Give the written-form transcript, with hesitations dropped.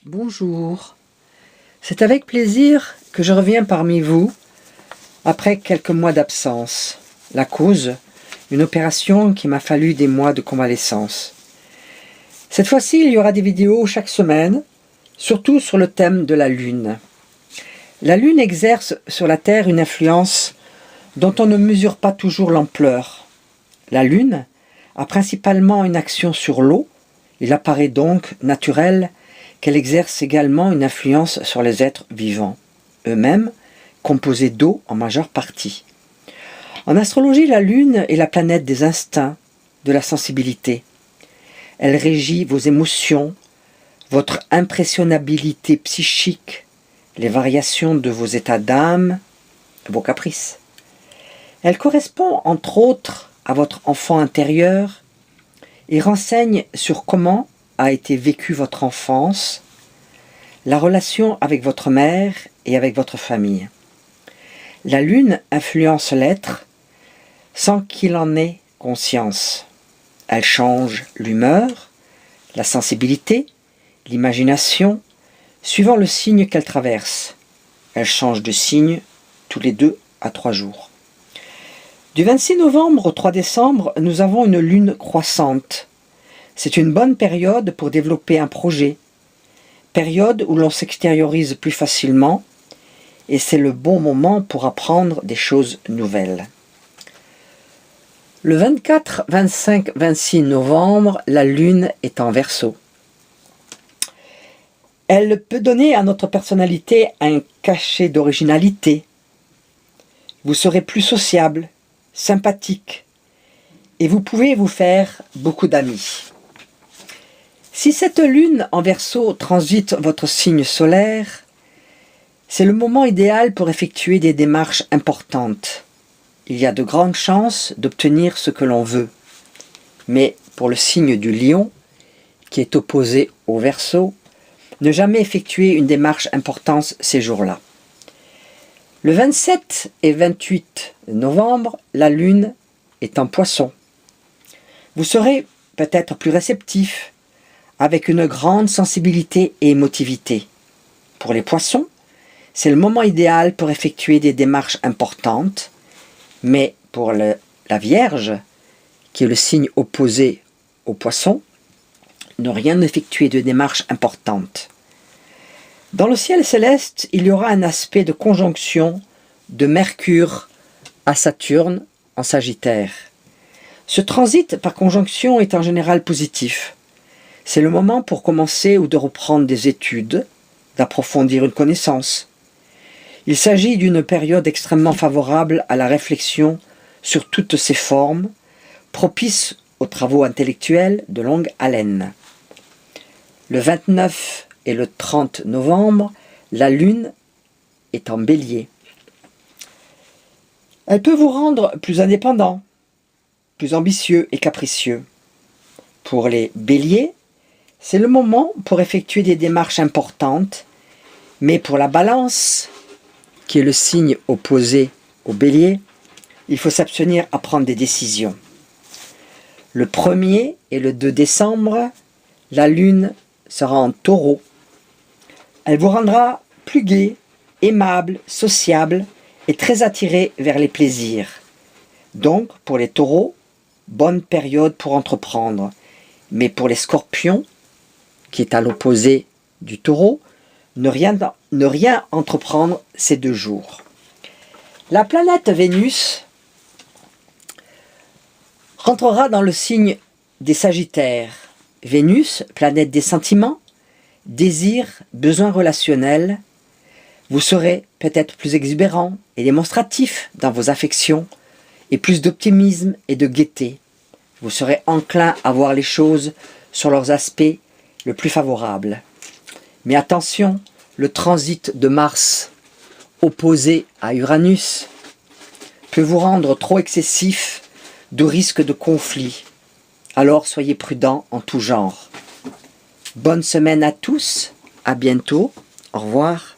Bonjour, c'est avec plaisir que je reviens parmi vous après quelques mois d'absence. La cause, une opération qui m'a fallu des mois de convalescence. Cette fois-ci, il y aura des vidéos chaque semaine, surtout sur le thème de la Lune. La Lune exerce sur la Terre une influence dont on ne mesure pas toujours l'ampleur. La Lune a principalement une action sur l'eau. Il apparaît donc naturel qu'elle exerce également une influence sur les êtres vivants, eux-mêmes composés d'eau en majeure partie. En astrologie, la Lune est la planète des instincts, de la sensibilité. Elle régit vos émotions, votre impressionnabilité psychique, les variations de vos états d'âme, vos caprices. Elle correspond entre autres à votre enfant intérieur et renseigne sur comment a été vécue votre enfance, la relation avec votre mère et avec votre famille. La Lune influence l'être sans qu'il en ait conscience. Elle change l'humeur, la sensibilité, l'imagination, suivant le signe qu'elle traverse. Elle change de signe tous les 2 à 3 jours. Du 26 novembre au 3 décembre, nous avons une lune croissante. C'est une bonne période pour développer un projet, période où l'on s'extériorise plus facilement, et c'est le bon moment pour apprendre des choses nouvelles. Le 24, 25, 26 novembre, la Lune est en Verseau. Elle peut donner à notre personnalité un cachet d'originalité. Vous serez plus sociable, sympathique, et vous pouvez vous faire beaucoup d'amis. Si cette Lune en Verseau transite votre signe solaire, c'est le moment idéal pour effectuer des démarches importantes. Il y a de grandes chances d'obtenir ce que l'on veut. Mais pour le signe du Lion, qui est opposé au Verseau, ne jamais effectuer une démarche importante ces jours-là. Le 27 et 28 novembre, la Lune est en Poisson. Vous serez peut-être plus réceptif, avec une grande sensibilité et émotivité. Pour les Poissons, c'est le moment idéal pour effectuer des démarches importantes, mais pour la Vierge, qui est le signe opposé au Poisson, ne rien effectuer de démarches importantes. Dans le ciel céleste, il y aura un aspect de conjonction de Mercure à Saturne en Sagittaire. Ce transit par conjonction est en général positif. C'est le moment pour commencer ou de reprendre des études, d'approfondir une connaissance. Il s'agit d'une période extrêmement favorable à la réflexion sur toutes ses formes, propice aux travaux intellectuels de longue haleine. Le 29 et le 30 novembre, la Lune est en Bélier. Elle peut vous rendre plus indépendant, plus ambitieux et capricieux. Pour les Béliers, c'est le moment pour effectuer des démarches importantes, mais pour la Balance, qui est le signe opposé au Bélier, il faut s'abstenir à prendre des décisions. Le 1er et le 2 décembre, la Lune sera en Taureau. Elle vous rendra plus gai, aimable, sociable et très attiré vers les plaisirs. Donc, pour les Taureaux, bonne période pour entreprendre. Mais pour les Scorpions, qui est à l'opposé du Taureau, ne rien entreprendre ces 2 jours. La planète Vénus rentrera dans le signe des Sagittaires. Vénus, planète des sentiments, désirs, besoins relationnels. Vous serez peut-être plus exubérant et démonstratif dans vos affections et plus d'optimisme et de gaieté. Vous serez enclin à voir les choses sur leurs aspects le plus favorables. Mais attention, le transit de Mars opposé à Uranus peut vous rendre trop excessif, de risque de conflit. Alors soyez prudents en tout genre. Bonne semaine à tous, à bientôt, au revoir.